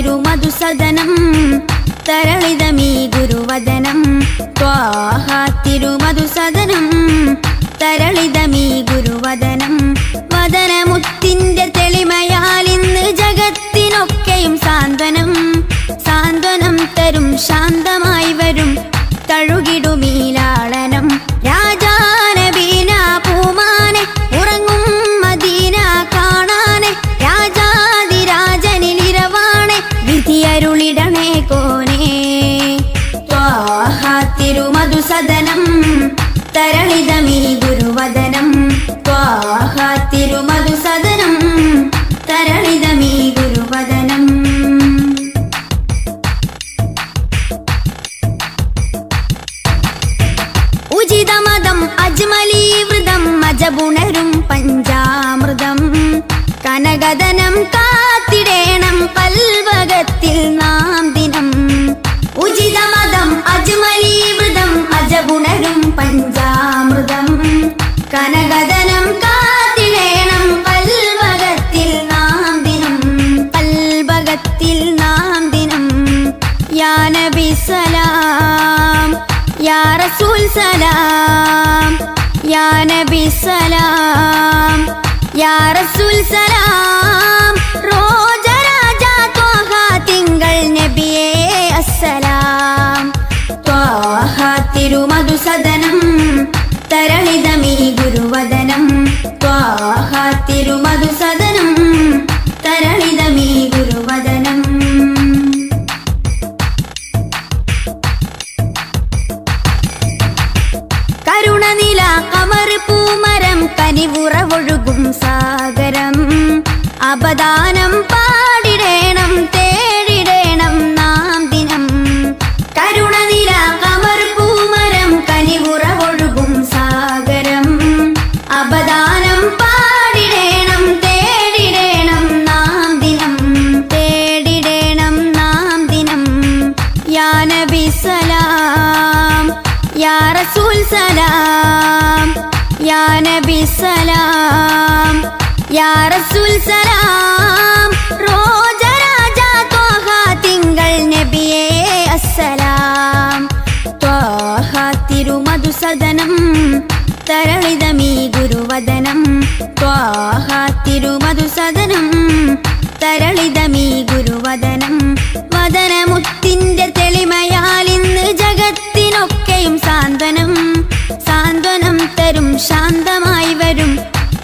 തിരുമധുസദനം തരളിതമീ ഗുരുവദനം ത്വാഹ തിരുമധുസദനം തരളിതമീ ഗുരുവദനം വദനമുത്തിന്റെ തെളിമയാൽ ഇന്ന് ജഗത്തിനൊക്കെയും സാന്ത്വനം സാന്ത്വനം തരും ശാന്തമായി വരും തഴുകിടുമീലാളനം രാജാനബീന പൂമാനെ ഉറങ്ങും മദീന കാണാനെ രാജാതിരാജനിലിരവാണെ വിധിയരുളിടണേ കോനേ ത്വാഹ തിരുമധുസദനം തരളിതമീ ഗുരുവദനം ത്വാഹ തിരുമധുസദനം തരളിതമീ ഗുരുവദനം ഉചിതമതം അജ്മലീവൃതം അജബുണരും പഞ്ചാമൃതം കനകദനം കാത്തിടേണം കൽവകത്തിൽ നാം ദിനം ഉചിതമതം അജ്മലീവൃതം അജബുണരും പഞ്ചാമൃതം കനകദനം കാത്തിടേണം കൽവകത്തിൽ നാം ദിനം കൽവകത്തിൽ നാം ദിനം യാ നബി സലാം യാ റസൂൽ സലാം യാ നബി സലാം യാ റസൂൽ സലാം റോജരാജ ത്വാഹ തിങ്കൾ നബിയേ അസ്സലാം ത്വാഹ തിരുമധുസദനം തരളിതമീ ഗുരുവദനം ത്വാഹ തിരുമധുസദനം തരളിതമീ ഗുരുവദനം കരുണനില കമർ പൂമരം കനിവുറവൊഴുകും സാഗരം അപദാനം പാടിടേണം തേടിടേണം നാം ദിനം കരുണനില കമർ പൂമരം കനിവുറവൊഴുകും സാഗരം അപദാനം പാടിടേണം തേടിടേണം നാം ദിനം തേടിടേണം നാം ദിനം യാ നബി സലാം യാ റസൂൽ സലാം യാ നബി സലാം യാ റസൂൽ സലാം റോജരാജ ത്വാഹ തിങ്കൾ നബിയേ അസ്സലാം ത്വാഹ തിരുമധുസദനം തരളിതമീ ഗുരുവദനം ത്വാഹ തിരുമധുസദനം തരളിതമീ ഗുരുവദനം വദനമുത്തിന്റെ തെളിമയാൽ ഇന്ന് ജഗത്തിനൊക്കെയും സാന്ത്വനം സാന്ത്വനം തരും ശാന്തമായി വരും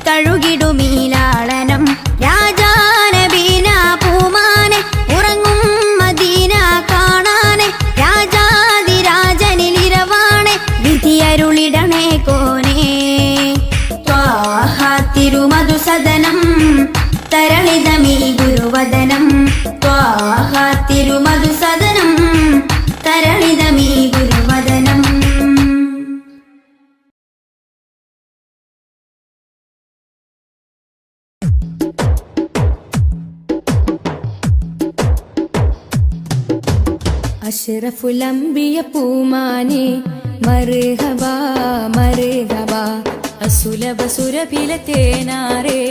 തഴുകിടുമീലാളനം രാജാനബീന പൂമാനെ ഉറങ്ങും മദീന കാണാനെ രാജാതിരാജനിലിരവാണെ വിധിയരുളിടണേ കോനേ ത്വാഹ തിരുമധുസദനം തരളിതമീ ഗുരുവദനം ത്വാഹ തിരുമധുസദനം തരളിതമീ ഗുരുവദനം അഷ്റഫുൽ അംബിയ പൂമാനെ മർഹബാ മർഹബാ അസുലഭ സുരഭില തേനാരെ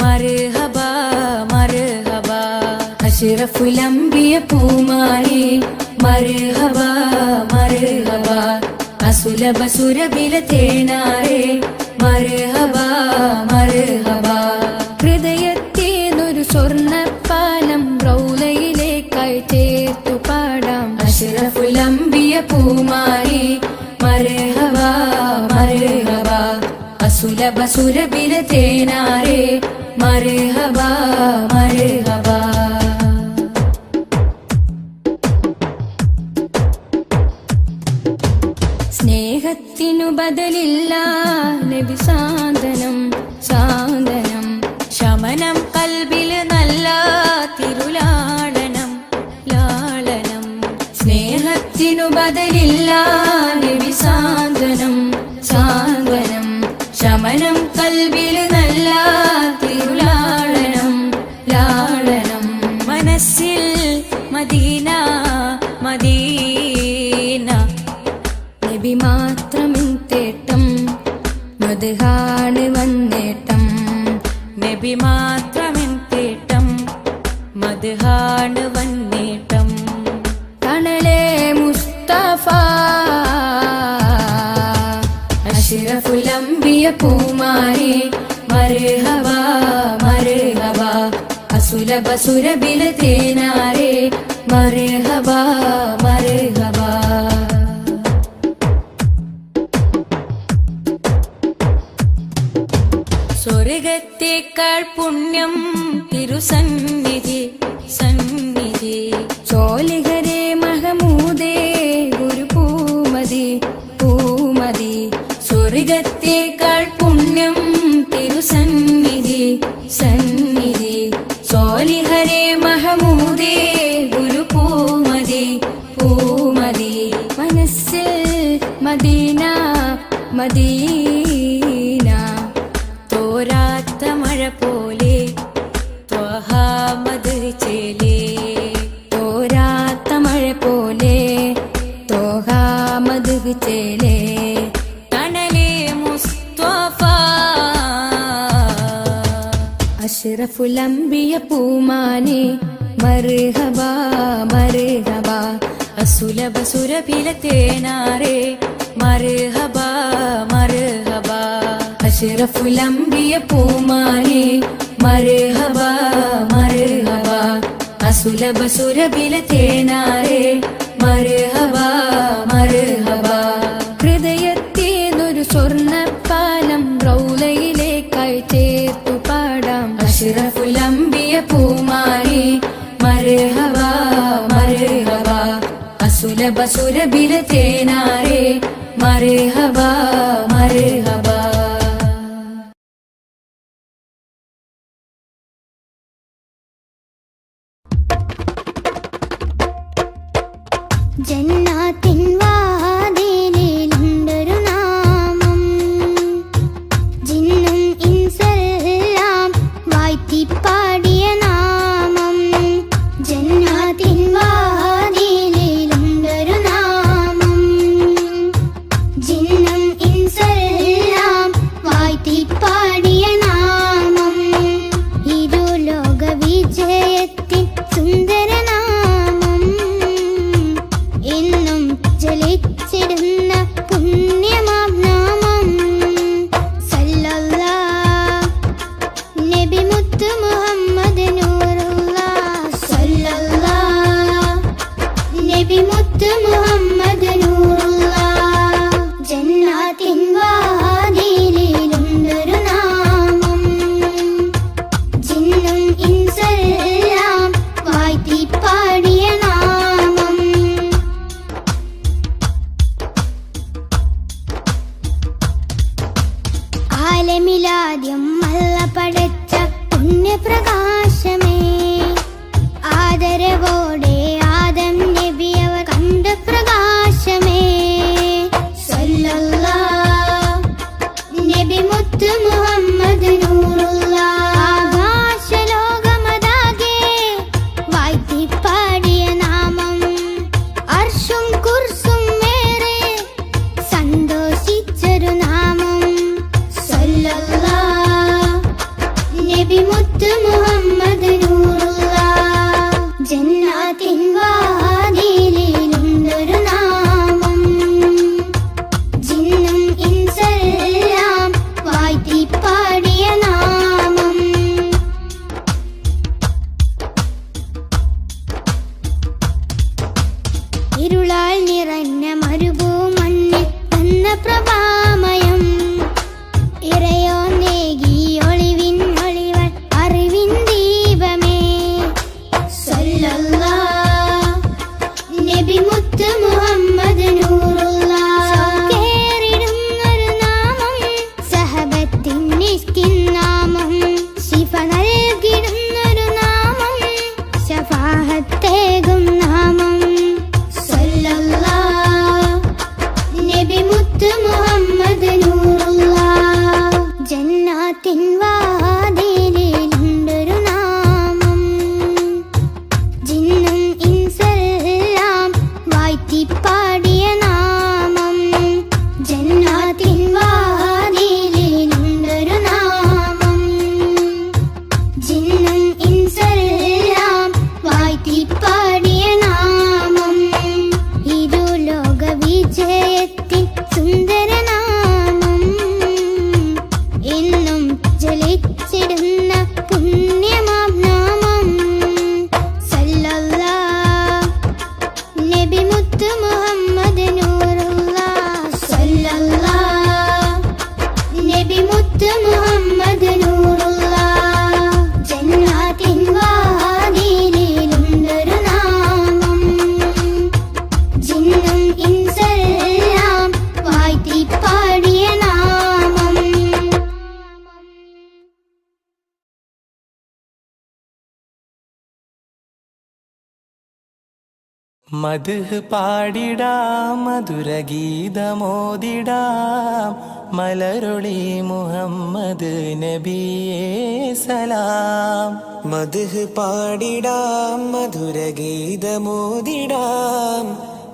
മർഹബാ മർഹബാ അഷ്റഫുൽ അംബിയ പൂമാനെ മർഹബാ മർഹബാ അസുലഭ സുരഭില തേനാരെ മർഹബാ മർഹബാ ഹൃദയത്തേനൊരു സ്വർണ്ണപ്പാലം റൗളയിലേക്കായി ചേർത്തു പാടാം അഷ്റഫുൽ അംബിയ പൂമാനെ മർഹബാ മർഹബാ അസുലഭ സുരഭില തേനാരെ മർഹബാ മർഹബാ സ്നേഹത്തിനു ബദലില്ല നബി സാന്ത്വനം സാന്ത്വനം ശമനം കൽബില് നല്ല തിരുലാളനം ലാളനം സ്നേഹത്തിനു ബദലില്ല നബി സാന്ത്വനം സാന്ത്വനം ശമനം കൽബില് നല്ല തിരുലാളനം ലാളനം മനസ്സിൽ മദീന മദീന നബി മാത്രമിൻ തേട്ടം മദ്ഹാണ് വന്നേട്ടം നബി മാത്രമിൻ തേട്ടം മദ്ഹാണ് വന്നേട്ടം അസുലഭ സുരബില തേനാരേ മർഹബാ മർഹബാ. സ്വർഗത്തേക്കാൾ പുണ്യം തിരുസന്നിധി സന്നിധി. ചോലിഹരേ മഹമൂദേ ഗുരു പൂമതി പൂമതി. സ്വർഗത്തേക്കാൾ പുണ്യം തിരുസന്നിധി സന്നിധി. സോലിഹരേ മഹമൂദേ ഗുരു പൂമതി പൂമതി. മനസ്സിൽ മദീന മദീന തോരാത്ത മഴ പോലെ ത്വഹ മദ്ഹ് ചേലേ. തോരാത്ത മഴ പോലെ ത്വഹ മദ്ഹ് ചേലേ. തണലേ മുസ്തഫ അഷ്റഫുൽ അംബിയ പൂമാനെ മർഹബാ മർഹബാ. അസുലഭ സുരഭില തേനാരേ മർഹബാ മർഹബാ. അഷ്റഫുൽ അംബിയ പൂമാനെ മർഹബാ മർഹബാ. അസുലഭ സുരഭില തേനാരേ മർഹബാ മർഹബാ. ഹൃദയത്തേതൊരു സ്വർണ്ണപ്പാലം റൗളയിലേക്കായി ചേർത്തു പാടാം. അഷ്റഫുൽ അംബിയ പൂമാനെ മർഹബാ മർഹബാ. അസുലഭ സുരഭില തേനാരേ മർഹബാ മർഹബാ. ജന്നാത്തിൻ വാതിലിലുണ്ടൊരു നാമം, ജിന്നും ഇൻസെല്ലാം വാഴ്ത്തിപ്പാടിയ നാമം. ജന്നാത്തിൻ വാതിലിലുണ്ടൊരു നാമം, ജിന്നും ഇൻസെല്ലാം വാഴ്ത്തിപ്പാടിയ നാമം. ഇരുലോക വിജയത്തിൻ സുന്ദരനാമം, എന്നും ജലിച്ചിടുന്ന പുണ്യമാം നാമം. സല്ലല്ലാഹ് നബി മുത്ത് മുഹമ്മദ് നൂറുല്ലാഹ്. സല്ലല്ലാഹ് നബി മുത്ത് മുഹമ്മദ് നൂറുല്ലാഹ്. ജന്നാത്തിൻ വാതിലിലുണ്ടൊരു നാമം, ജിന്നും ഇൻസെല്ലാം വാഴ്ത്തിപ്പാടിയ നാമം. ആലമിലാദ്യം അല്ല പടച്ച പുണ്യപ്രകാശമേ, ആദരവോടെ ആദം നബി അവർ കണ്ട പ്രകാശമേ. സല്ലല്ലാഹ് നബി മുത്ത് മുഹമ്മദ് നൂറുല്ലാഹ്. ആകാശലോകമതാകെ വാഴ്ത്തിപ്പാടിയ നാമം, അർശും കുർസും മേറെ സന്തോഷിച്ചൊരു നാമം. സല്ലല്ലാഹ് നബി മുത്ത് മുഹമ്മദ് നൂറുല്ലാഹ്. ജന്നാത്തിൻ വാതിലിലുണ്ടൊരു നാമം, ജിന്നും ഇൻസെല്ലാം വാഴ്ത്തിപ്പാടിയ നാമം. ഇരുളാൽ നിറഞ്ഞ മരുഭൂമണ്ണിൽ വന്ന പ്രഭാമയം, ഇറയോ നേകി ഒളിവിൻ ഒളിവൻ അറിവിൻ ദീപമേ. സല്ലല്ലാഹ് നബി മുത്ത് മുഹമ്മദ് നൂറുല്ലാഹ്. കേറിടുന്നൊരു നാമം, സഹബത്തിൻ നിഷ്കിൻ നാമം, ശിഫ നൽകിടുന്നൊരു നാമം, ശഫാഅത്തേകും നാമം. സല്ലല്ലാഹ് നബി മുത്ത് മുഹമ്മദ് നൂറുല്ലാഹ്. ജന്നാത്തിൻ വാതിലിലുണ്ടൊരു നാമം, ജിന്നും ഇൻസെല്ലാം വാഴ്ത്തിപ്പാടിയ നാമം. ജന്നാത്തിൻ വാതിലിലുണ്ടൊരു നാമം, ജിന്നും ഇൻസെല്ലാം വാഴ്ത്തിപ്പാടിയ നാമം. ഇരുലോക വിജയത്തിൻ സുന്ദരനാമം, എന്നും ജലിച്ചിടുന്ന പുണ്യമാം നാമം. ജിന്നും ഇൻസെല്ലാം വാഴ്ത്തി പാടിയ നാമം. മദ്ഹ് പാടിടാം മധുരഗീതമോദിടാം മലരൊളി മുഹമ്മദ് നബിയേ സലാം. മദ്ഹ് പാടിടാം മധുരഗീതമോദിടാം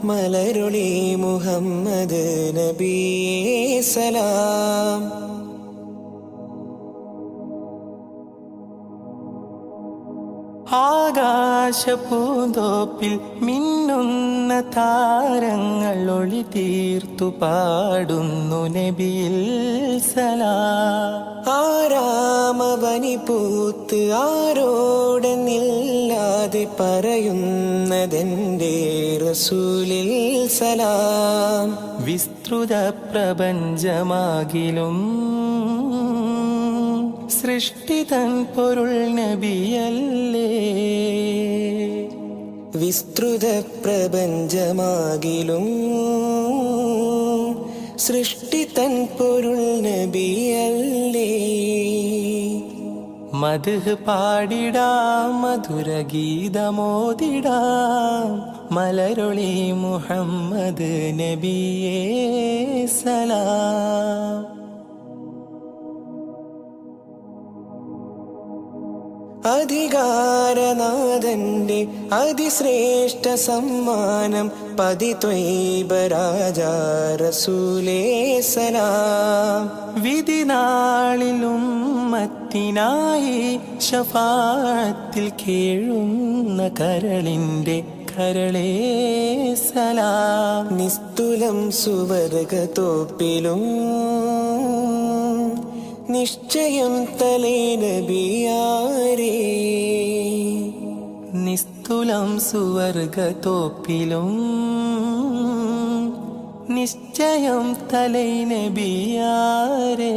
മലരൊളി മുഹമ്മദ് നബിയേ സലാം. ആകാശപൂന്തോപ്പിൽ മിന്നുന്ന താരങ്ങൾ ഒളി തീർത്തു പാടുന്നു നബിയിൽ സലാം. ആരാമവനി പൂത്ത് ആരോടെന്നില്ലാതെ പറയുന്നതെന്റെ റസൂലിൽ സലാം. വിസ്തൃത പ്രപഞ്ചമാകിലും സൃഷ്ടിതൻ പൊരുൾ നബിയല്ലേ. വിസ്തൃത പ്രപഞ്ചമാകിലും സൃഷ്ടിതൻ പൊരുൾ നബിയല്ലേ. മദ്ഹ് പാടിടാം മധുരഗീതമോദിടാം മലരൊളി മുഹമ്മദ് നബിയേ സലാം. അധികാരനാഥന്റെ അതിശ്രേഷ്ഠ സമ്മാനം പതിത്വൈബ രാജാ റസൂലേ സലാം. വിധി നാളിലും മത്തിനായി ശഫാഅത്തിൽ കേഴുന്ന കരളിന്റെ കരളേ സലാം. നിസ്തുലം സുവർഗത്തോപ്പിലും നിശ്ചയം തലേ നബിയാരേ. നിസ്തുലം സുവർഗത്തോപ്പിലും നിശ്ചയം തലൈ നബിയാരേ.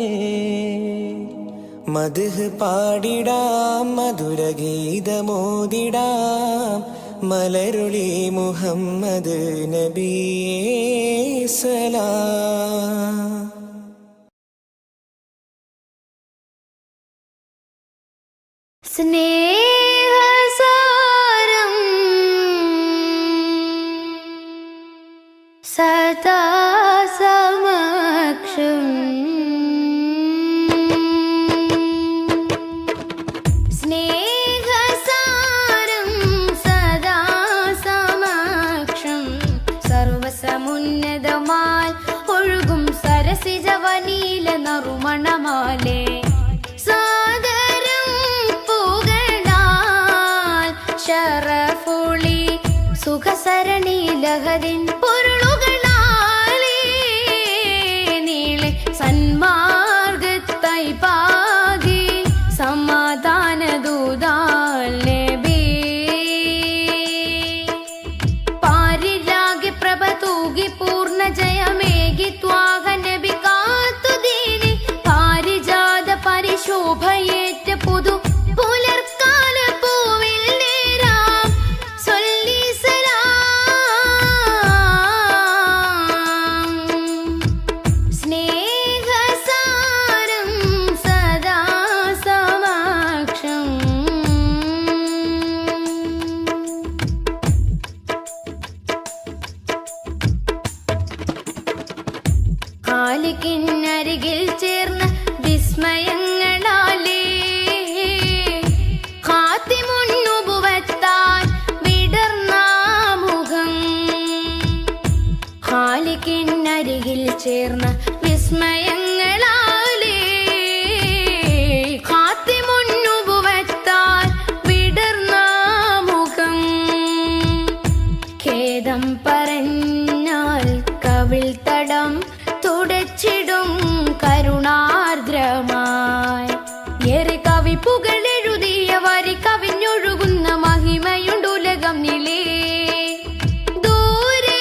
മദ്ഹ് പാടിടാം മധുരഗീതമോദിടാം മലരുളി മുഹമ്മദ് നബിയേ സലാം. സ്നേഹസാരം സദാ സമക്ഷം സ്നേഹസാരം സദാ സമക്ഷം സർവസമുന്നതമാൽ ഒഴുകും സരസിജവനീല നറുമണമാലേ ശറഫുളി സുഖസരണി ലഹരിൻ പൊരുളുകളാലേ നീളെ സന്മാർഗത്തായി പാകി സമാധാന ദൂതാൽ നബി. പാരിലാകെ പ്രഭ തൂകി പൂർണ്ണ ജയമേകി ത്വാഹ നബി കാത്തുദീനി പാരിജാത പരിശോഭയേറ്റ പുതു പുലർക്കാല പൂവിൽ ഖാലിഖിനരികിൽ ചേർന്ന വിസ്മയങ്ങളാലേ ഖാതിമുൻ നുബുവത്താൽ വിടർന്ന മുഖം. ഖാലിഖിനരികിൽ ചേർന്ന വിസ്മയങ്ങളാലേ ഖാതിമുൻ നുബുവത്താൽ വിടർന്ന മുഖം. ഖേദം പറഞ്ഞാൽ കവിൾ തടം തുടച്ചിടും കരുണാർദ്രമായി ഏറെ കവിപ്പുകൾ എഴുതിയ വരി കവിഞ്ഞൊഴുകുന്ന മഹിമയുണ്ടുലകം നിലേ ദൂരെ.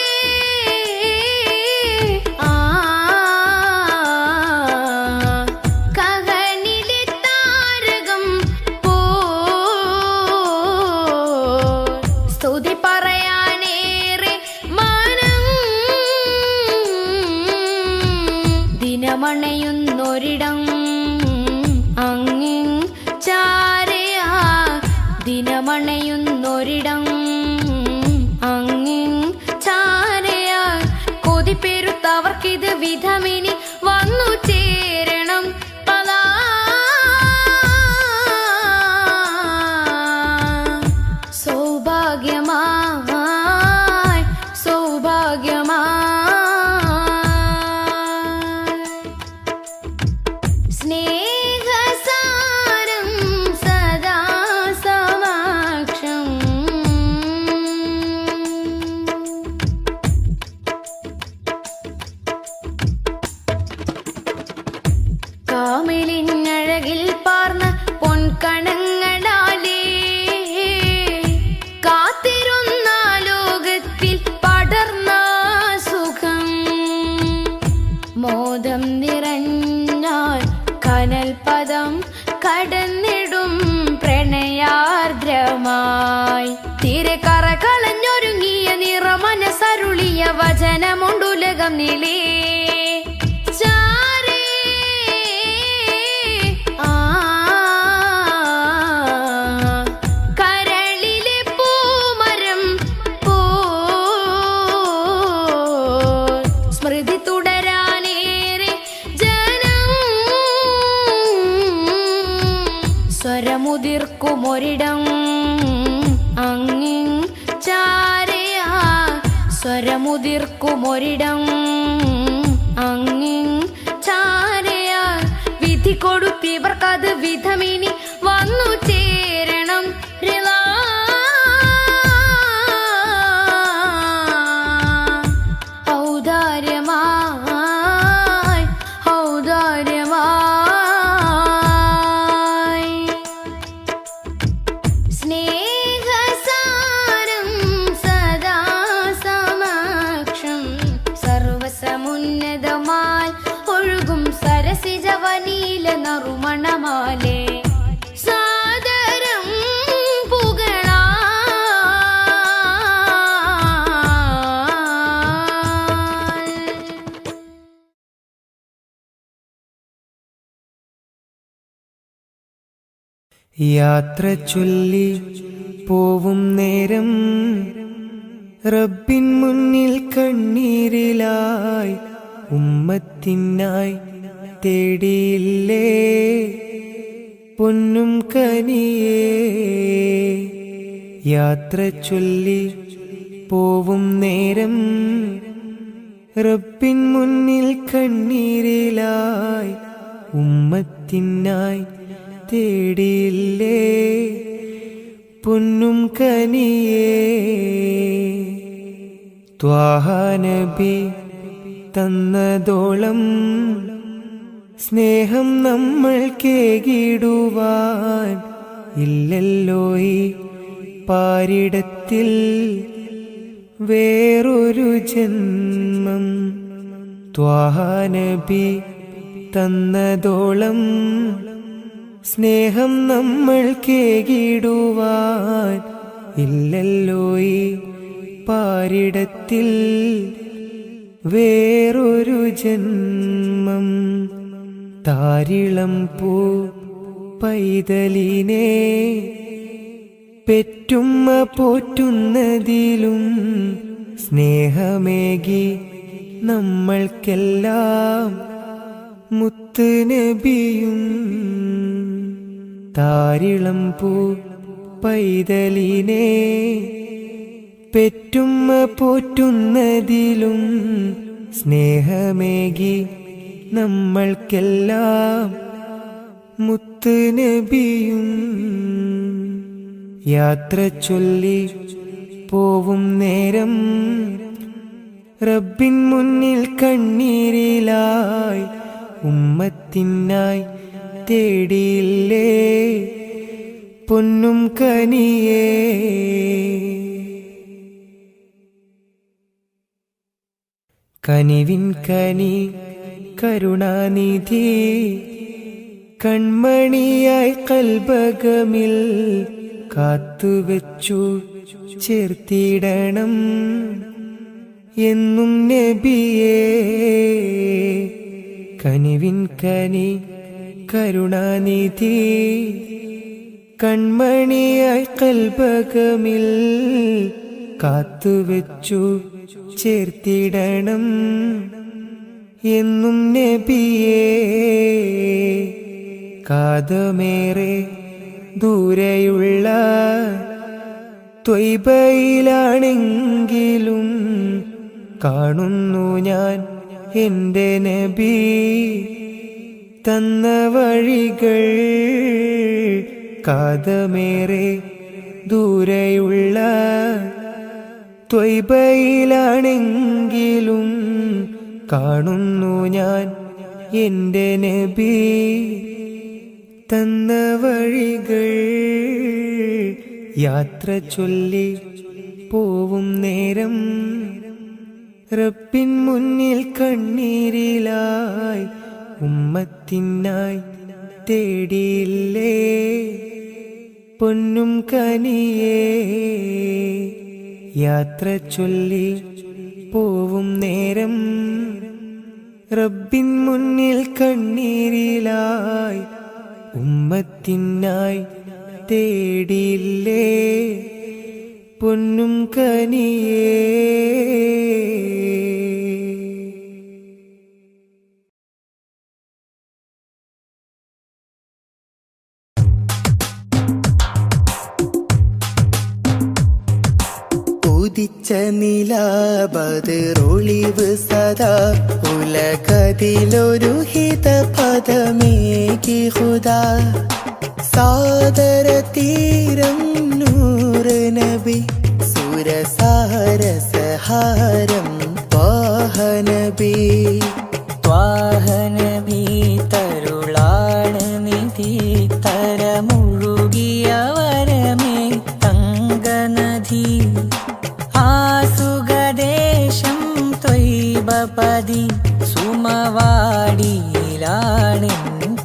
മരകം നിലേ ചാരേ കരളിലെ പൂമരം പോ സ്മൃതി തുടരാനേറെ ജനം സ്വരമുതിർക്കുമൊരിടം അങ്ങിൻ ചാരയാ സ്വരമുതിർക്കുമൊരിടം അങ്ങിൻ ചാരയാ വിധി കൊടുത്തിവർക്കത് വിധമിനി വന്നു ചേരണം റിളാ ഔദാര്യമായി ഔദാര്യമായി സ്നേഹസാരം സദാ സമക്ഷം സർവസമുന്നതമായി ഒഴുകും സരസിജവനീല നറുമണമാലേ സാദരം പുകളാ യാത്ര ചൊല്ലി പോവും നേരം റബ്ബിൻ മുന്നിൽ കണ്ണീരിലായി ഉമ്മത്തിനായി തേടിയില്ലേ പൊന്നും കനിയേ. യാത്ര ചൊല്ലി പോവും നേരം റബ്ബിൻ മുന്നിൽ കണ്ണീരിലായി ഉമ്മത്തിനായി തേടിയില്ലേ പൊന്നും കനിയേ. ത്വാഹ നബി തന്നതോളം സ്നേഹം നമ്മൾ കേകിടുവാൻ ഇല്ലല്ലോ ഈ പാരിടത്തിൽ വേറൊരു ജന്മം. ത്വാഹ നബി തന്നതോളം സ്നേഹം നമ്മൾ കേകിടുവാൻ ഇല്ലല്ലോ ഈ പാരിടത്തിൽ വേറൊരു ജന്മം. താരിളം പൂ പൈതലിനെ പെറ്റുമ്മ പോറ്റുന്നതിലും സ്നേഹമേകി നമ്മൾക്കെല്ലാം മുത്ത് നബിയും. താരിളം പൂ പൈതലിനെ പെറ്റുമ്മ പോറ്റുന്നതിലും സ്നേഹമേകി നമ്മൾക്കെല്ലാം മുത്ത് നബിയും. യാത്ര ചൊല്ലി പോവും നേരം റബ്ബിൻ മുന്നിൽ കണ്ണീരിലായി ഉമ്മത്തിനായി തേടിയില്ലേ പൊന്നും കനിയേ. കനിവിൻ കനി കരുണാനിധി കൺമണിയായി കൽബകമിൽ കാത്തുവെച്ചു ചേർത്തിടണം എന്നും നബിയേ. കനിവിൻ കനി കരുണാനിധി കൺമണിയായി കൽബകമിൽ കാത്തുവെച്ചു ചേർത്തിടണം എന്നും നബിയേ. കാതമേറെ ദൂരെയുള്ള ത്വയ്ബയിലാണെങ്കിലും കാണുന്നു ഞാൻ എൻ്റെ നബി തന്ന വഴികൾ. കാതമേറെ ദൂരെയുള്ള ത്വയ്ബയിലാണെങ്കിലും കാണുന്നു ഞാൻ എൻ്റെ നബി തന്ന വഴികൾ. യാത്ര ചൊല്ലി പോവും നേരം റബ്ബിൻ മുന്നിൽ കണ്ണീരിലായി ഉമ്മത്തിനായി തേടിയില്ലേ പൊന്നും കനിയേ. യാത്ര ചൊല്ലി പോവും നേരം റബ്ബിൻ മുന്നിൽ കണ്ണീരിലായി ഉമ്മത്തിനായി തേടിയില്ലേ പൊന്നും കനിയേ. ഉദിച്ച നിലാബദ്റൊളിവ് സദാ ഉലകതിലൊരു ഹിത പദമേകി ഹുദാ. സാദര തീരം നൂറ് നബി സുരസാരസഹാരം ത്വാഹനബി. ത്വാഹനബി തരുളാണ് നിധി തരമുഴുകിയ വരമേ തങ്കനദി. ആസുഖദേശം ത്വയ്ബപതി സുമവാടിയിലാണെൻ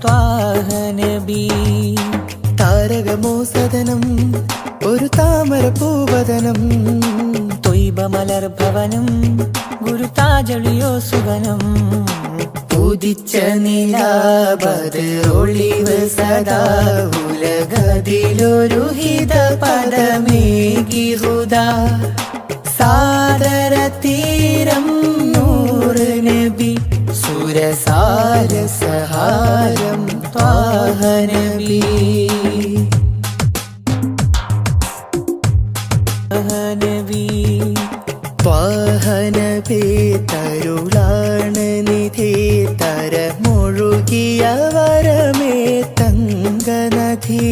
ത്വാഹനബി. താരകമോ സദനം ഒരു താമര പൂവദനം ത്വയ്ബ മലർഭവനം ഗുരുതാജളിയോ സുവനം. ഉദിച്ച നിലാബദ്റൊളിവ് സദാ ഉലകതിലൊരു ഹിത പദമേകി ഹുദാ. സാദര തീരം നൂറ് നബി സുരസാരസഹാരം ത്വാഹനബി. ത്വാഹനബി തരുളാണ് നിധി തരമൊഴുകിയ വരമേ തങ്കനദി.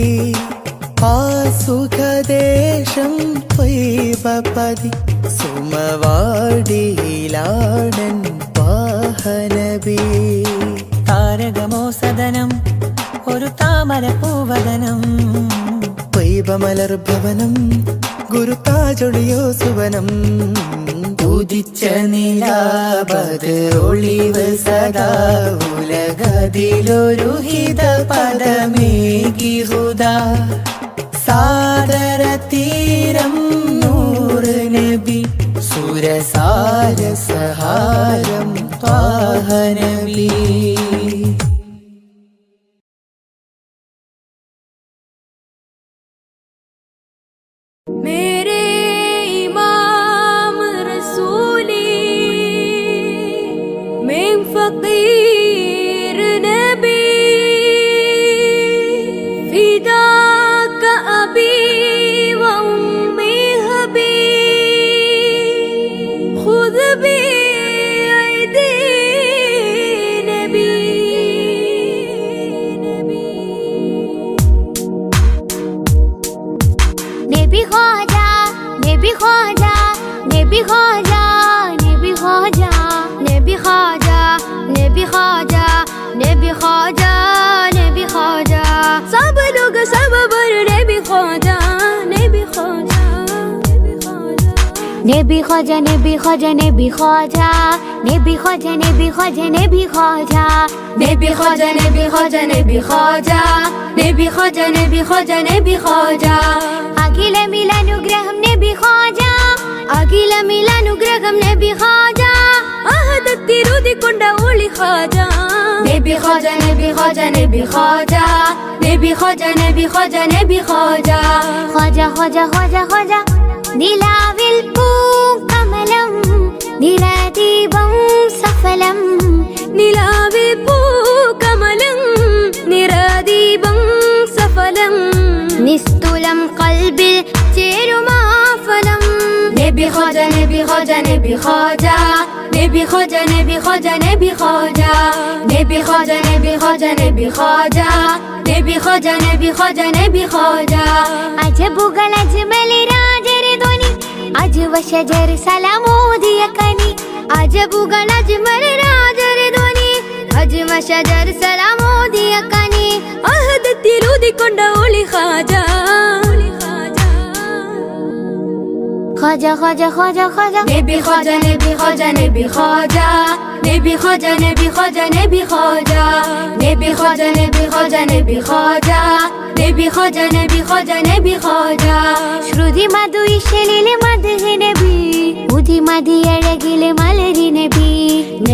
ആസുഖദേശം ത്വയ്ബപതി സുമവാടിയിലാണൻ ത്വാഹനബി. താരകമോ സദനം ഒരു താമര പൂവദനം ത്വയ്ബ മലർഭവനം ഗുരുതാജൊളിയോ സുവനം. ഉദിച്ച നിലാബദ്റൊളിവ് സദാ ഉലകതിലൊരു ഹിത പദമേകി ഹുദാ. സാദര തീരം നൂറ് നബി സുരസാരസഹാരം ത്വാഹനബി. मेरे इमाम रसूली मैं फकीर नबी फिदा का अबी व उम्मी हबी खुद भी ऐदी नबी. नबी ख्वाजा नबी ख्वाजा नबी ख्वाजा नबी ख्वाजा नबी ख्वाजा नबी ख्वाजा नबी ख्वाजा नबी ख्वाजा सब लोग सब बर नबी ख्वाजा नबी ख्वाजा नबी ख्वाजा नबी ख्वाजा नबी ख्वाजा नबी ख्वाजा नबी ख्वाजा नबी ख्वाजा नबी ख्वाजा नबी ख्वाजा नबी ख्वाजा नबी ख्वाजा नबी ख्वाजा नबी ख्वाजा അഖില മിലാനുഗ്രഹം നബി ഖാജ അഖില മിലാനുഗ്രഹം നബി ഖാജ അഹദത്തിരുതിക്കൊണ്ട ഒളി ഖാജ നബി ഖാജ നബി ഖാജ നബി ഖാജ നബി ഖാജ നബി ഖാജ നബി ഖാജ. ഖാജ ഖാജ ഖാജ ഖാജ നിലാവിൽ പൂക്കമലം നിറദീപം സഫലം നിലാവിൽ പൂക്കമലം നിറദീപം സഫലം നിസ്തുലം കൽബിൽ ചേരുമാഫലം. നബി ഖാജ നബി ഖാജ നബി ഖാജ നബി ഖാജ നബി ഖാജ നബി ഖാജ നബി ഖാജ നബി ഖാജ നബി ഖാജ നബി ഖാജ നബി ഖാജ നബി ഖാജ. അജബുകൾ അജ്മൽ രാജരി ധ്വനി അജ്വ ശജർ സലാമോദിയ കനി. അജബുകൾ അജ്മൽ രാജരി ധ്വനി അജ്മ ശജർ സലാമോദിയ കനി അഹദത്തിരുതിക്കൊണ്ട ഒളി ഖാജ. ഖാജ ഖാജ ഖാജ ഖാജ നബി ഖാജ നബി ഖാജ നബി ഖാജ നബി ഖാജ നബി ഖാജ നബി ഖാജ നബി ഖാജ നബി ഖാജ നബി ഖാജ നബി ഖാജ നബി ഖാജ നബി ഖാജ. ശ്രുതി മധു ഇശലിലെ മദ്ഹ് നബി ഉതി മതി അഴകിലെ മലരി നബി.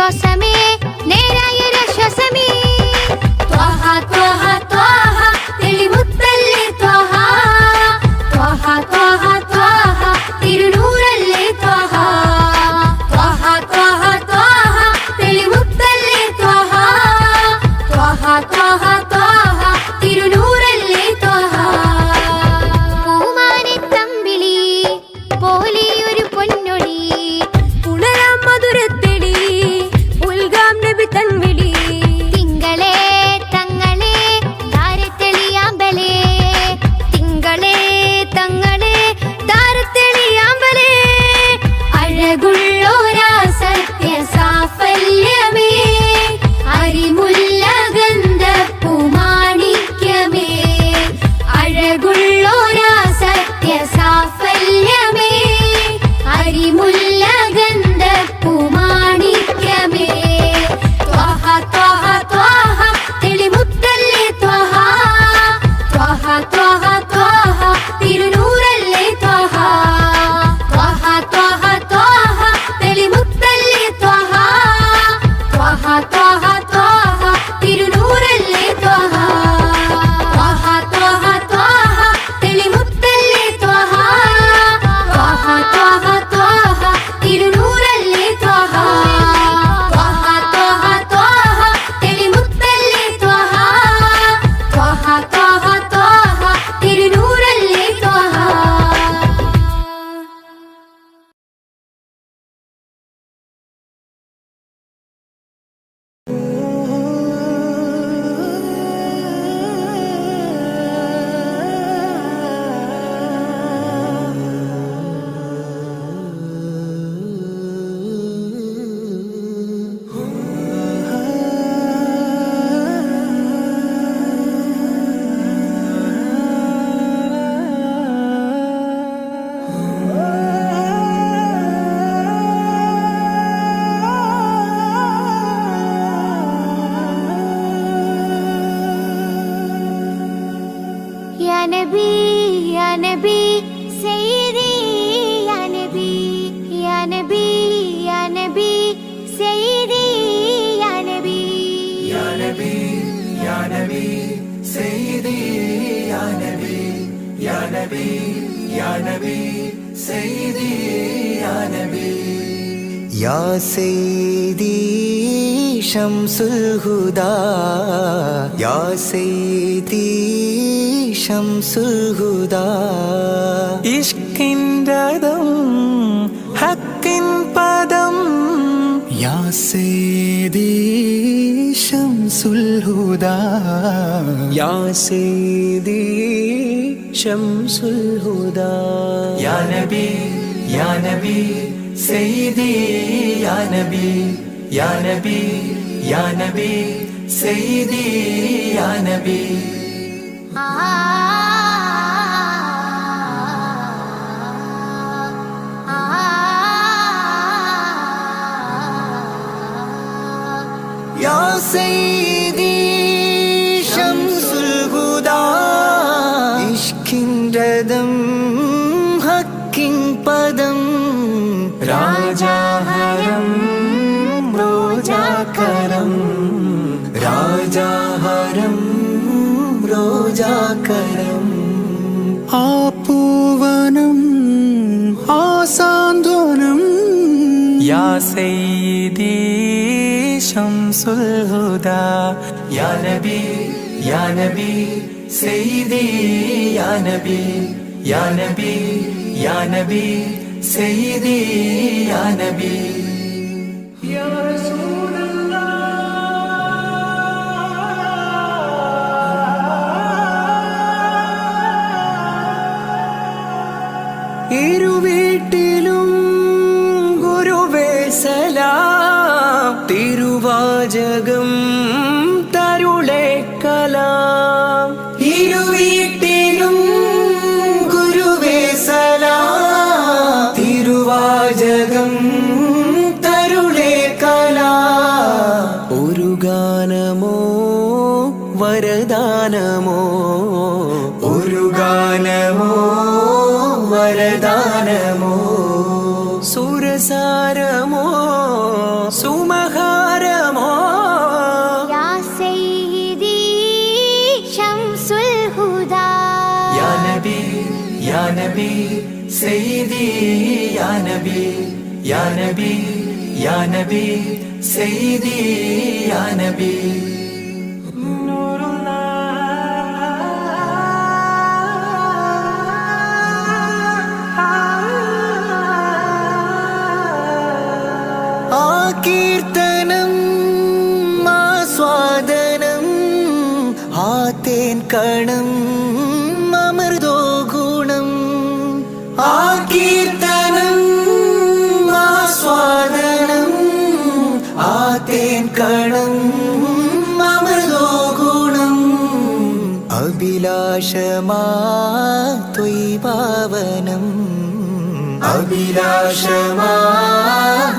ശ്വാസമേ നേരായ ശ്വാസമേ ത്വഹ ത്വഹ ത്വഹ തെളിമുത്തല്ലേ ത്വഹ ത്വഹ ത്വഹ ത്വഹ തിരുനൂറല്ലേ ത്വഹ ത്വഹ ത്വഹ ത്വഹ തെളിമുത്തല്ലേ ത്വഹ ത്വഹ ത്വഹ ത്വഹ തിരുനൂറല്ലേ ത്വഹ പൂമാനെ തമ്പിളി പോലെ ഒരു പൊന്നൊടി ഉണരാം മധുരത്തെടി ഉൽഗാം നബി തൻവിളി തിങ്കളെ തങ്ങളെ താരത്തെളിയാമ്പലേ തിങ്കളെ തങ്ങളെ താരത്തെളിയാമ്പലേ അഴകുള്ളോരാ സത്യ സാഫല്യമേ അരിമുല്ല ഗന്ധ പൂമാണിക്യമേ അഴകുള്ളോരാ സത്യ സാഫല്യമേ അരിമുല്ല ഗന്ധ പൂമാണിക്യമേ ത്വഹ ത്വഹ ത്വഹ തെളിമുത്തല്ലേ ത്വഹ ത്വഹ ത്വഹ ത്വഹ തിരുനൂറല്ലേ ത്വഹ ത്വഹ ത്വഹ ത്വഹ തെളിമുത്തല്ലേ ത്വഹ ത്വഹ ത്വഹ ത്വഹ തിരുനൂറല്ലേ ത്വഹ ത്വഹ ത്വഹ ത്വഹ തെളിമുത്തല്ലേ ത്വഹ ത്വഹ ത്വഹ ത്വഹ തിരുനൂറല്ലേ ത്വഹ ത്വഹ ത്വഹ ത്വഹ തെളിമുത്തല്ലേ ത്വഹ ത്വഹ ത്വഹ ത്വഹ തിരുനൂറല്ലേ ത്വഹ യാ നബി സയ്യിദി യാ നബി യാ നബി യാ നബി സയ്യിദി യാ നബി യാ നബി യാ നബി സയ്യിദി യാ നബി യാ നബി യാ നബി സയ്യിദി യാ നബി യാ സയ്യിദി ശംസുൽ ഹുദാ യാ സയ്യിദി ശംസുൽ ഹുദാ ഇഷ്കിൻറദം ഹക്കിൻ പദം യാ സയ്യിദി ശംസുൽ ഹുദാ യാ സയ്യിദി ശംസുൽ ഹുദാ യാ നബി യാ നബി സയ്യിദി യാ നബി യാ നബി യാ നബി സയ്യിദി യാ നബി യാ സയ്യിദി ശംസുൽ ഹുദാ ഇഷ്കിൻറദം ഹക്കിൻ പദം രാജാഹരം റോജാകരം രാജാഹരം റോജാകരം ആ പൂവനം ആ സാന്ത്വനം യാ സയ്യിദി ശംസുൽ ഹുദാ യാ നബി യാ നബി സയ്യിദി യാ നബി യാ നബി യാ നബി സയ്യിദി യാ നബി യാ ഇരുവീട്ടിലും ഗുരുവേ സലാം തിരുവാചകം തരുളേ കലാം ഇരുവീട്ടിലും ഗുരുവേ സലാം തിരുവാചകം തരുളേ കലാം ഒരു ഗാനമോ വരദാനമോ ഒരു ഗാനമോ വരദാനമോ സുരസാരമോ സുമഹാ നബി സയ്യിദി യാ നബി യാ നബി യാ നബി സയ്യിദി യാ നബി കീർത്തനം ആസ്വാദനം ആതേൻ കണം അമൃതോ ഗുണം ആ കീർത്തനം ആസ്വാദനം ആതേൻ കണം അമൃതോ ഗുണം അഭിലാഷമാ ത്വൈഭാവനം അഭിലാഷമാ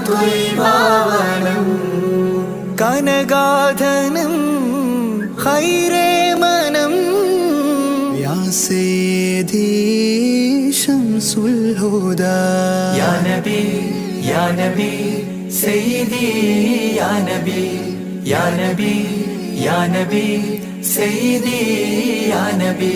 ത്വൈഭാവനം കനകാധനം ഖൈറേ മനം യാ സയ്യിദി ശംസുൽ ഹുദാ യാ നബി യാ നബി സയ്യിദി യാ നബി യാ നബി യാ നബി സയ്യിദി യാ നബി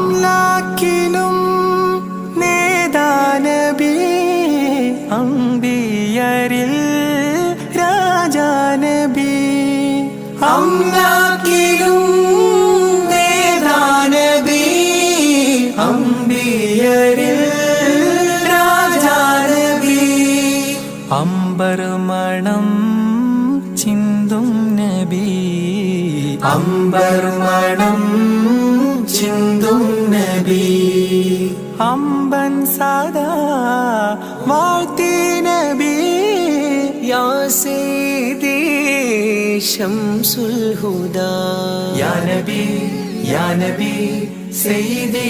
അംലാക്കിലും നേദാനബി അംബിയരിൽ രാജാനബി അംലാക്കിലും നേദാനബി അംബിയരിൽ രാജാനബി അംബർമണം ചിന്തും നബി അംബർമണം ചിന്തും നബി അമ്പൻ സദാ വാഴ്ത്തി നബി യാ സയ്യിദി ശംസുൽ ഹുദാ യാ നബി യാ നബി സയ്യിദി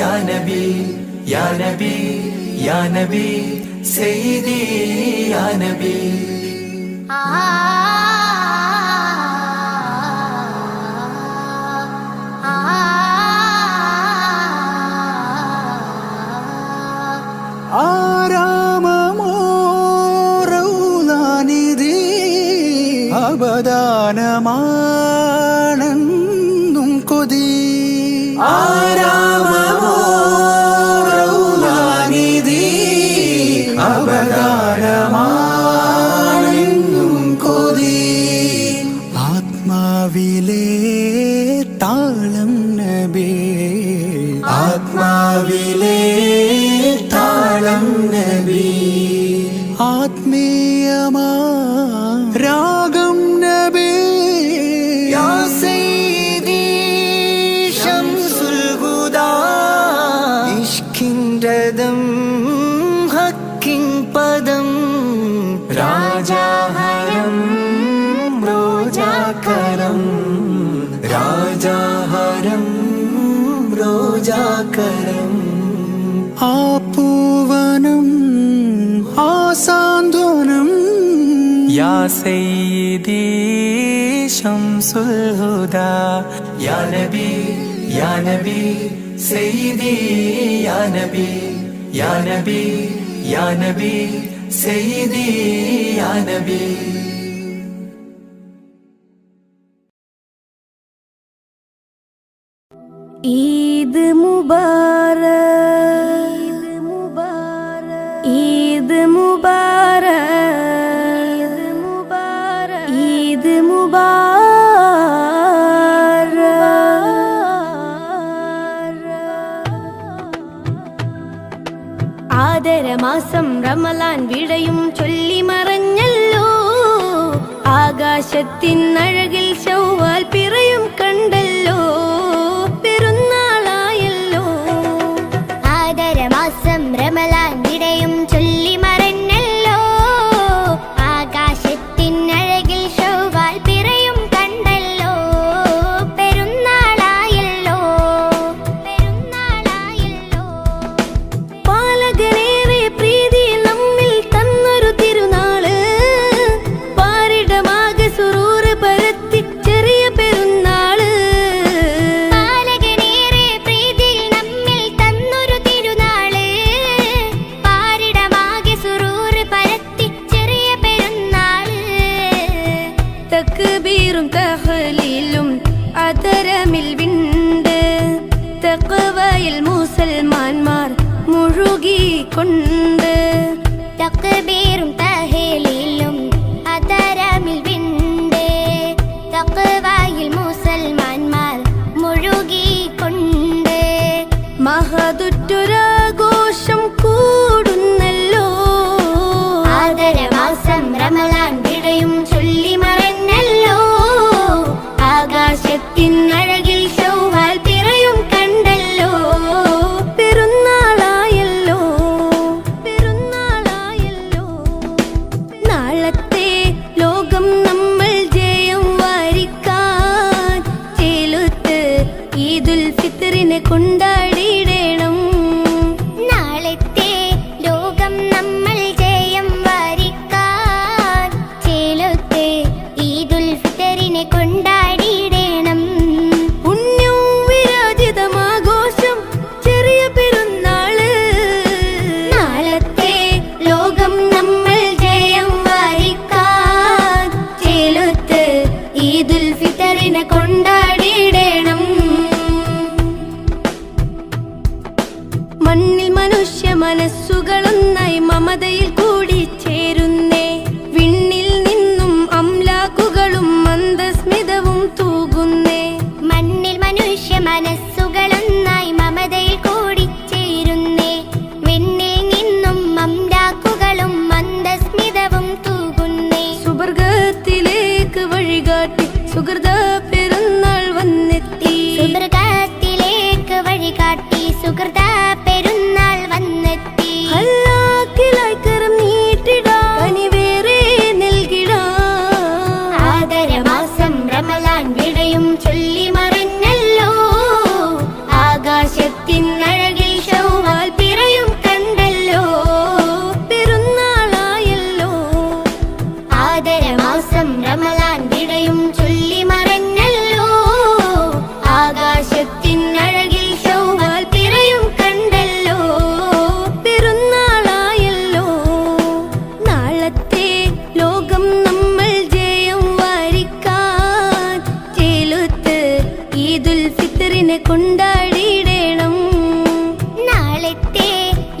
യാ നബി യാ നബി യാ നബി സയ്യിദി യാ നബി അവദാനമാണെന്നും കൊതി ആരാമമോറൗലാനിധി അവദാനമാണെന്നും കൊതി ആത്മാവിലെ താളം നബി ആത്മാവിലെ താളം നബി ആത്മീയമാ രാഗം നബി യാ സയ്യിദി ശംസുൽ ഹുദാ ഇഷ്കിൻ രദം ഹക്കിൻ പദം രാജാഹരം റോജാകരം രാജാഹരം റോജാകരം ആ പൂവനം ആ സാന്ത്വനം യാ സയ്യിദി ശംസുൽ ഹുദാ യാ നബി യാ നബി സയ്യിദി യാ നബി യാ നബി യാ നബി സയ്യിദി യാ നബി ഈദ് മുബാരക് ഈദ് മുബാരക് ഈദ് മുബാരക് ആദരമാസം റമളാൻ വിടയും ചൊല്ലി മറഞ്ഞല്ലോ ആകാശത്തിനഴകിൽ ശൗവാൽ പിറയും കണ്ടല്ലോ പെരുന്നാളായല്ലോ ആദരമാസം റമളാൻ വിടയും ചൊല്ലി മറഞ്ഞല്ലോ ആകാശത്തിനഴകിൽ ശൗവാൽ പിറയും കണ്ടല്ലോ പെരുന്നാളായല്ലോ പെരുന്നാളായല്ലോ പാലകനേറെ പ്രീതി നമ്മിൽ തന്നൊരു തിരുനാള് പാരിടമാകെ സുറൂറ് പരത്തി തഹ്ലീലും അതരമിൽ വിണ്ട് തഖ്വയിൽ മുസൽമാന്മാർ മുഴുകിക്കൊണ്ട് തക്ബീറും തഹ്ലീലും അതരമിൽ വിണ്ട് തഖ്വയിൽ മുസൽമാന്മാർ മുഴുകിക്കൊണ്ട് മഹദുറ്റൊരാഘോഷം കൂടുന്നല്ലോ ആദരമാസം റമളാൻ വിടയും ചൊല്ലി മറന്നല്ലോ ആകാശത്തിനഴകിൽ ശൗവാൽ പിറയും കണ്ടല്ലോ പെരുന്നാളായല്ലോ പെരുന്നാളായല്ലോ നാളത്തെ ലോകം നമ്മൾ ജയം വാരിക്കാൻ ചേലുത്ത് ഈദുൽ ഫിത്റിനെ കൊണ്ടാടിയിടണം നാളത്തെ ലോകം നമ്മൾ ജയം വാരിക്കാൻ ചേലത്തെ ഈദുൽ ഫിത്തറിനെ കൊണ്ടാടിയിടണം പുണ്യം വിരാജിതമാഘോഷം ചെറിയ പെരുന്നാള് നാളത്തെ ലോകം നമ്മൾ ജയം വാരിക്കാൻ ചേലത്ത് ഈദുൽ ഫിത്തറിനെ കൊണ്ടാടിയിടണം മണ്ണിൽ മനുഷ്യ മനസ്സുകളൊന്നായി മമതയിൽ കൂടി ചേരുന്നേ വിണ്ണിൽ നിന്നും അംലാക്കുകളും മന്ദസ്മിതവും തൂകുന്നേ മണ്ണിൽ മനുഷ്യ മനസ്സുകളൊന്നായി മമതയിൽ കൂടി ചേരുന്നേ വിണ്ണിൽ നിന്നും അംലാക്കുകളും മന്ദസ്മിതവും തൂകുന്നേ സുവർഗത്തിലേക്ക് വഴികാട്ടി സുഹൃത പെരുന്നാൾ വന്നെത്തി സുവർഗത്തിലേക്ക് വഴികാട്ടി സുഹൃത പെരുന്നാൾ വന്നെത്തി ഹല്ലാക്കിലായി കരം നീട്ടിടാം കനിവേറെ നൽകിടാം ആദരമാസം റമളാൻ വിടയും ചൊല്ലി മറന്നല്ലോ ആകാശത്തിനഴകിൽ ശൗവാൽ പിറയും കണ്ടല്ലോ പെരുന്നാളായല്ലോ ആദരമാസം റമളാൻ വിടയും ചൊല്ലി മറന്നല്ലോ ആകാശത്തിനഴകിൽ ശൗവാൽ പിറയും കണ്ടല്ലോ പെരുന്നാളായല്ലോ നാളത്തെ ലോകം നമ്മൾ ജയം വാരിക്കാൻ ചേലുത്ത് ഈദുൽ ഫിത്റിനെ കൊണ്ടാടിയിടണം നാളത്തെ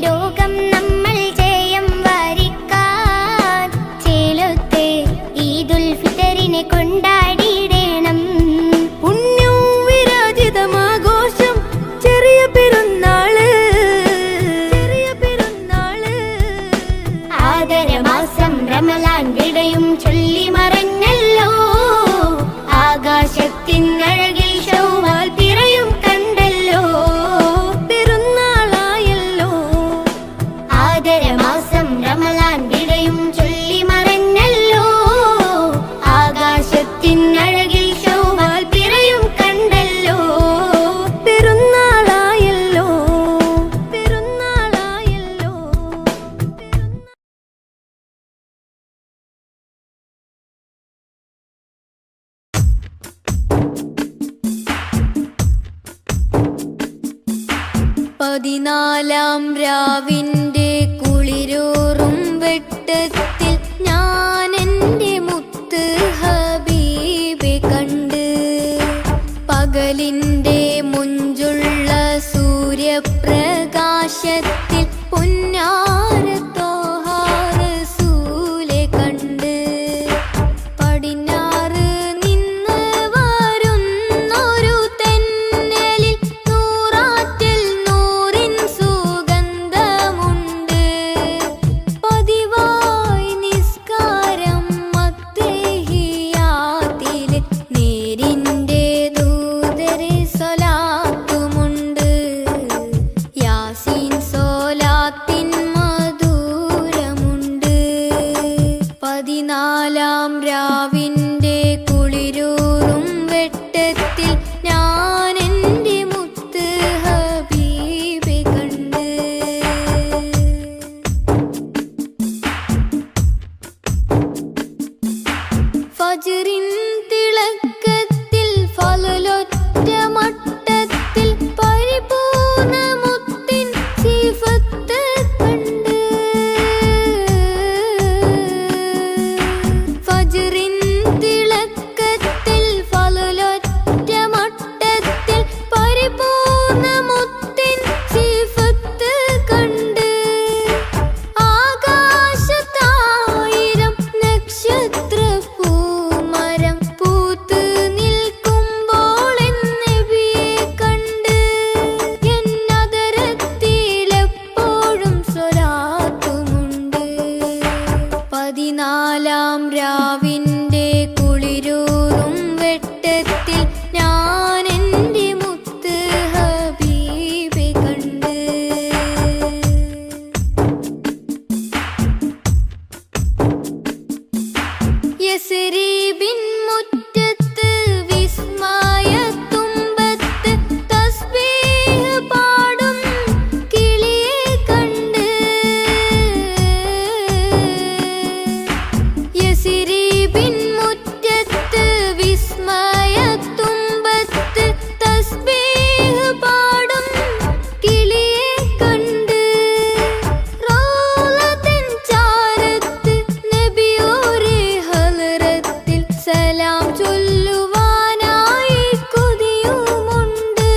ലോകം നമ്മൾ ജയം വാരിക്കാൻ ചേലത്തെ ഈദുൽ ഫിത്തറിനെ കൊണ്ടാടിയിടണം പുണ്യം വിരാജിതമാഘോഷം ചെറിയ പെരുന്നാള് ചെറിയ പെരുന്നാള് ആദരമാസം റമളാൻ വിടയും ചൊല്ലി മറന്നല്ലോ ആകാശത്തിനഴകിൽ ശൗവാൽ പിറയും കണ്ടല്ലോ പെരുന്നാളായല്ലോ ആദരമാസം റമളാൻ വിടയും ചൊല്ലി മറന്നല്ലോ ആകാശത്തിനഴകിൽ ശൗവാൽ പിറയും കണ്ടല്ലോ പെരുന്നാളായല്ലോ പെരുന്നാളായല്ലോ പതിനാലാം രാവിന്റെ കുളിരൂറും വെട്ടത്തിൽ ഞാൻ എൻ്റെ മുത്ത് ഹബീബെ കണ്ട് പകലിൻ്റെ മുഞ്ചുള്ള സൂര്യപ്രകാശത്തിൽ പുന്നാരത്തോഹാരസൂലെ കണ്ട് പടിഞ്ഞാറ് നിന്ന് വരുന്നൊരു തെന്നലിൽ നൂറാറ്റിൽ നൂറിൻ സുഗന്ധമുണ്ട് പതിവായി നിസ്കാരം മത്തേഹിയാത്തിലെ നേരിൻ്റെ ദൂതരെ സ്വലാത്തുമുണ്ട് യാസീൻ സോലാത്തിൻ മധുരമുണ്ട് പതിനാലാം രാവിൻ്റെ കുളിരൂറും വെട്ടത്തിൽ ഞാൻ എൻ്റെ മുത്ത് ഹബീബെ കണ്ട് ഫജ്റിൻ തിളക്കത്തിൽ ഫളലൊറ്റ മട്ടത്തിൽ പരിപൂർണ മുത്തിൻ സിഫത്ത് കണ്ട് ഫജ്റിൻ തിളക്കത്തിൽ ഞാൻ എൻ്റെ മുത്ത് ഹബീബെ കണ്ട്. യസ്രീബിൻ മുറ്റത്ത് വിസ്മയത്തുമ്പത്ത് തസ്ബീഹ് പാടും കിളിയെ കണ്ട്. യസ്രീബിൻ മുറ്റത്ത് വിസ്മയത്തുമ്പത്ത് തസ്ബീഹ് പാടും കിളിയെ കണ്ട്. റൗളത്തിൻ ചാരത്ത് നബിയോരെ ഹളറത്തിൽ സലാം ചൊല്ലുവാനായി കൊതിയുമുണ്ട്.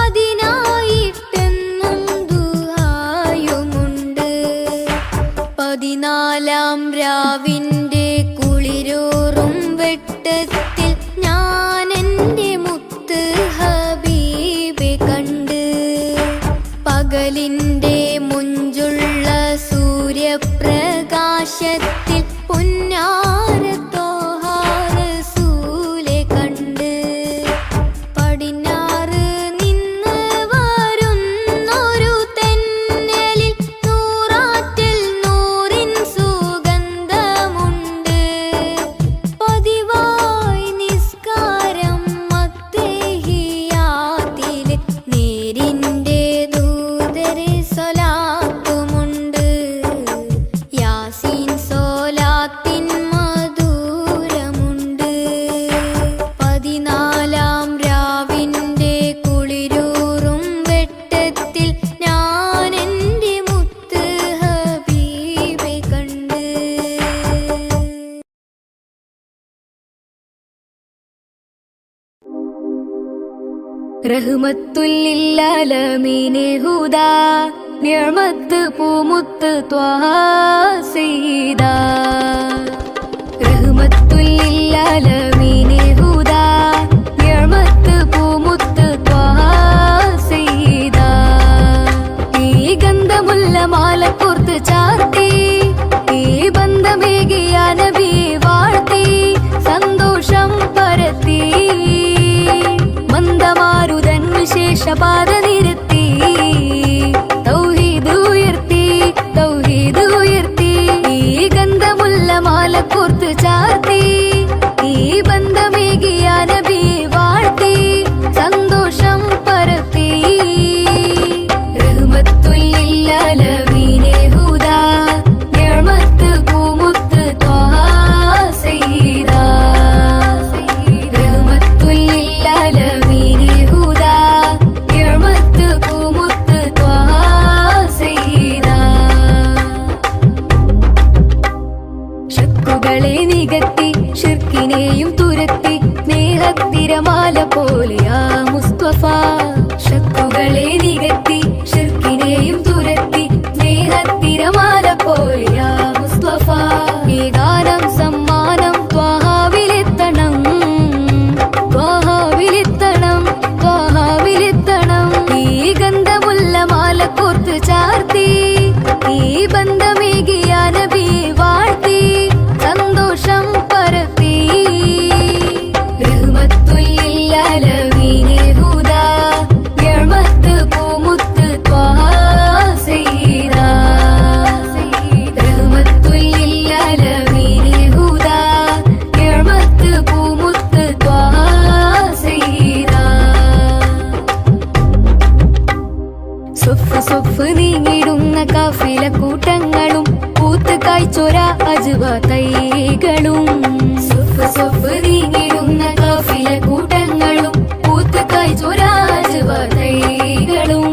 അതിനായിട്ടെന്നും ദുആയുമുണ്ട്. 14 രാവിന്റെ കുളിരൂറും വെട്ടത്തിൽ ഞാൻ എൻ്റെ മുത്ത് ഹബീബെ കണ്ട്. പകലിന്റെ മുഞ്ചുള്ള സൂര്യപ്രകാശത്തിൽ പുന്നാര ത്വാഹ റസൂലെ കണ്ട്. പടിഞ്ഞാറ് നിന്ന് വരുന്നൊരു തെന്നലിൽ നൂറാറ്റിൽ നൂറിൻ സുഗന്ധമുണ്ട്. പതിവായി നിസ്കാരം അത്തഹിയാത്തില് നേരിന്റെ ദൂതരെ സ്വലാത്തുമുണ്ട്. യാസീൻ സ്വലാത്തിൻ മധുരമുണ്ട്. 14 രാവിന്റെ കുളിരൂറും വെട്ടത്തിൽ ഞാൻ എൻ്റെ മുത്ത് ഹബീബെ കണ്ട്. റഹ്മത്തുല്ലില്ലാലമീനെ ഹുദാ നിഅമത്ത് പൂമുത്ത് ത്വാഹ സയ്യിദാ. റഹ്മത്തുല്ലില്ലാലമീനെ ഹുദാ നിഅമത്ത് പൂമുത്ത് ത്വാഹ സയ്യിദാ. ഈ ഗന്ധമുള്ള മാല കോർത്ത് ചാർത്തി ഈ ബന്ധമേകിയ നബിയെ വാഴ്ത്തി സന്തോഷം പരത്തി. മന്ദമാരുതൻ വിശേഷപാത നിരത്തി തൗഹീദ് ഉയർത്തി തൗഹീദ് ഉയർത്തി. ഈ ഗന്ധമുള്ള മാല കോർത്ത് ചാർത്തി ഈ ബന്ധമേകിയ നബിയെ വാഴ്ത്തി സന്തോഷം പരത്തി. റഹ്മത്തുല്ലില്ലാലമീനെ ഹുദാ നിഅമത്ത് പൂമുത്ത് ത്വാഹ സയ്യിദാ. റഹ്മത്തുല്ലില്ലാലമീനെ ഹുദാ നിഅമത്ത് പൂമുത്ത് ത്വാഹ സയ്യിദാ. ശക്കുകളെ നികത്തി ഷിർക്കിനെയും തുരത്തി സ്നേഹത്തിരമാല പോലെയാ മുസ്തഫ. ശക്കുകളെ നികത്തി ഷിർക്കിനെയും തുരത്തി സ്നേഹത്തിരമാല പോലെയാ മുസ്തഫ. ഈ ഗാനം സമ്മാനം ത്വാഹാവിലെത്തണം ത്വാഹാവിലെത്തണം ത്വാഹാവിലെത്തണം. ഈ ഗന്ധമുള്ള മാല കോർത്ത് ചാർത്തി ഈ ബന്ധമേകിയ നബിയെ വാഴ്ത്തി സന്തോഷം പരത്തി. റഹ്മത്തുല്ലില്ലാലമീനെ ഹുദാ നിഅമത്ത് പൂമുത്ത് ത്വാഹ സയ്യിദാ. റഹ്മത്തുല്ലില്ലാലമീനെ ഹുദാ നിഅമത്ത് പൂമുത്ത് ത്വാഹ സയ്യിദാ. സ്വഫ് നീങ്ങിടുന്ന കാഫില കൂട്ടങ്ങളും പൂത്ത് കായ്ച്ചൊര അജ്വ തൈകളും. സ്വഫ് നീങ്ങിടുന്ന കാഫില കൂട്ടങ്ങളും പൂത്ത് കായ്ച്ചൊര അജ്വ തൈകളും.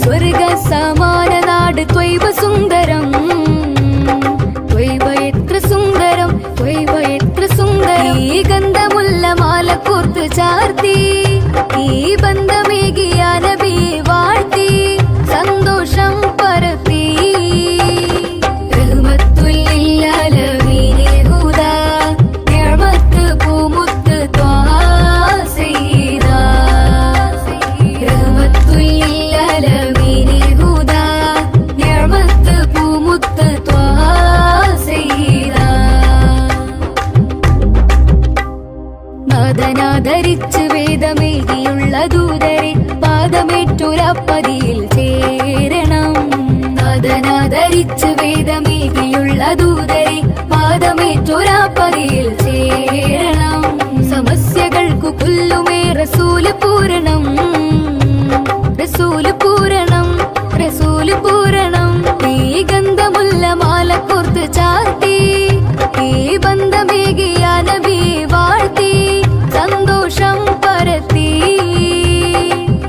സ്വർഗ സമാന നാട് ത്വയ്ബ സുന്ദരം ത്വയ്ബ എത്ര സുന്ദരം ത്വയ്ബ എത്ര സുന്ദരം. ഈ ഗന്ധമുള്ള മാല കോർത്ത് ചാർത്തി ഈ ബന്ധമേകിയ നബിയെ വാഴ്ത്തി സന്തോഷം പരത്തി. റഹ്മത്തുല്ലില്ലാലമീനെ ഹുദാ നിഅമത്ത് പൂമുത്ത് ത്വാഹ സയ്യിദാ. റഹ്മത്തുല്ലില്ലാലമീനെ ഹുദാ നിഅമത്ത് പൂമുത്ത് ത്വാഹ സയ്യിദാ. നാഥനാദരിച്ച് വേദമേകിയുള്ള ദൂതരെ പാദമേറ്റൊരപ്പതിയിൽ ചേരണം. നാഥനാദരിച്ച് വേദമേകിയുള്ള ദൂതരെ പാദമേറ്റൊരപ്പതിയിൽ ചേരണം. സമസ്യകൾക്കു പുല്ലുമേ റസൂല് പൂരണം, റസൂല് പൂരണം, റസൂല് പൂരണം. ഈ ഗന്ധമുല്ല മാല കോർത്ത് ചാർത്തി ഈ ബന്ധമേകിയ നബി വാഴ്ത്തി സന്തോഷം പരത്തി.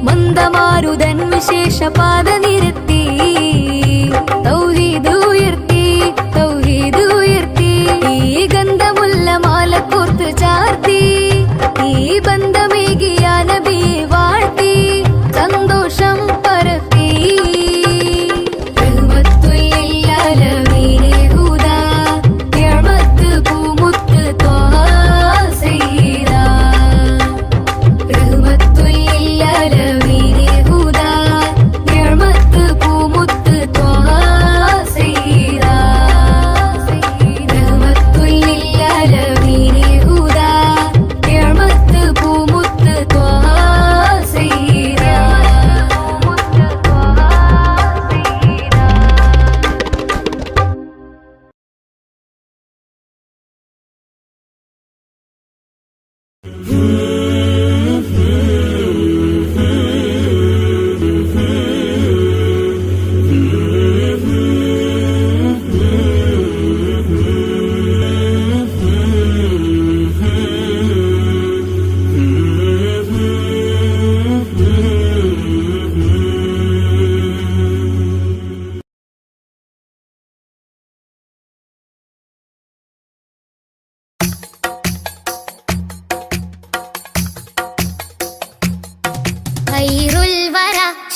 മന്ദമാരുതൻ വിശേഷ പാത നിരത്തി തൗഹീദ് ഉയർത്തി, തൗഹീദ് ഉയർത്തി. ഈ ഗന്ധമുല്ല മാല കോർത്ത് ചാർത്തി ഈ ബന്ധമേകിയ നബി വാഴ്ത്തി സന്തോഷം പരത്തി.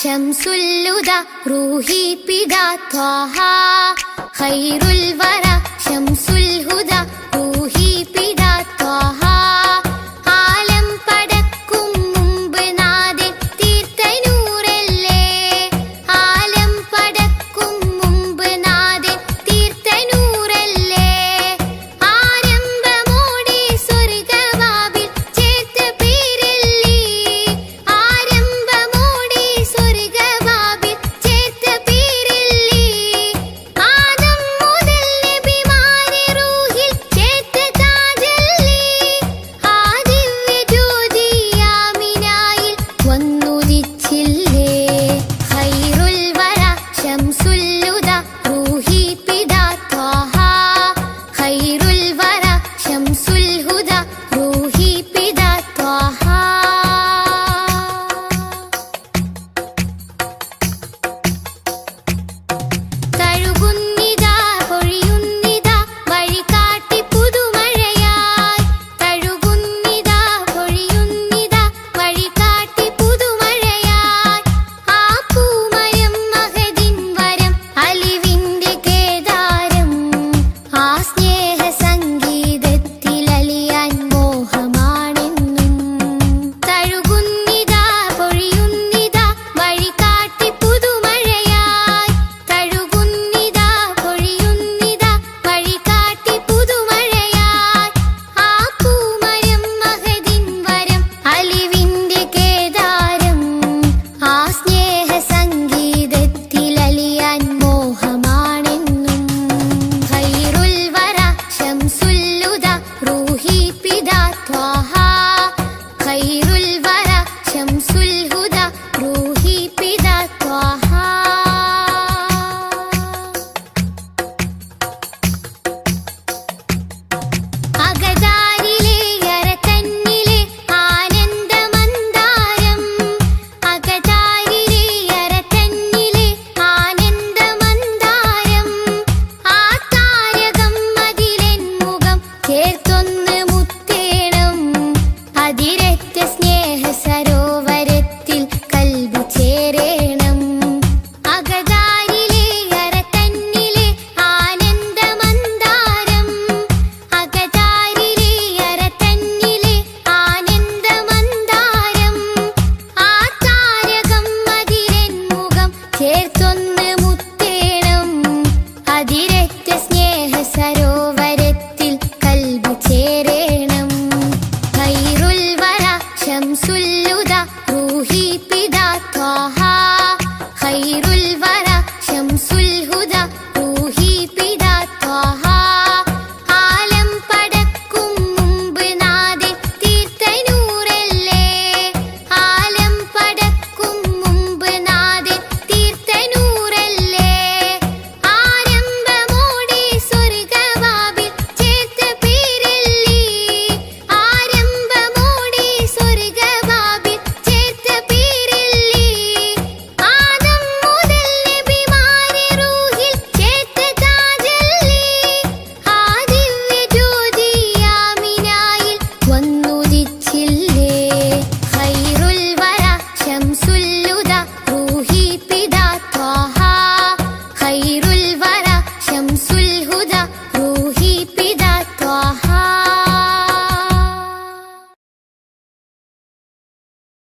ശംസുല്ലുദ റൂഹി പിതാ ത്വാഹ. ഖൈറുൽ വറ ശംസുൽ ഹുദ റൂഹി പിതാ ത്വാഹ. ആലം പടക്കും മുമ്പ് നാഥൻ തീർത്ത നൂറല്ലേ, ആലം പടക്കും മുമ്പ് നാഥൻ തീർത്ത നൂറല്ലേ. ആരംഭമോടെ സ്വർഗവാവിൽ ചേർത്ത പേരല്ലേ, ആരംഭമോടെ സ്വർഗവാവിൽ ചേർത്ത പേരല്ലേ. ആദം മുതൽ നബിമാരെ റൂഹിൽ റൂഹി പിത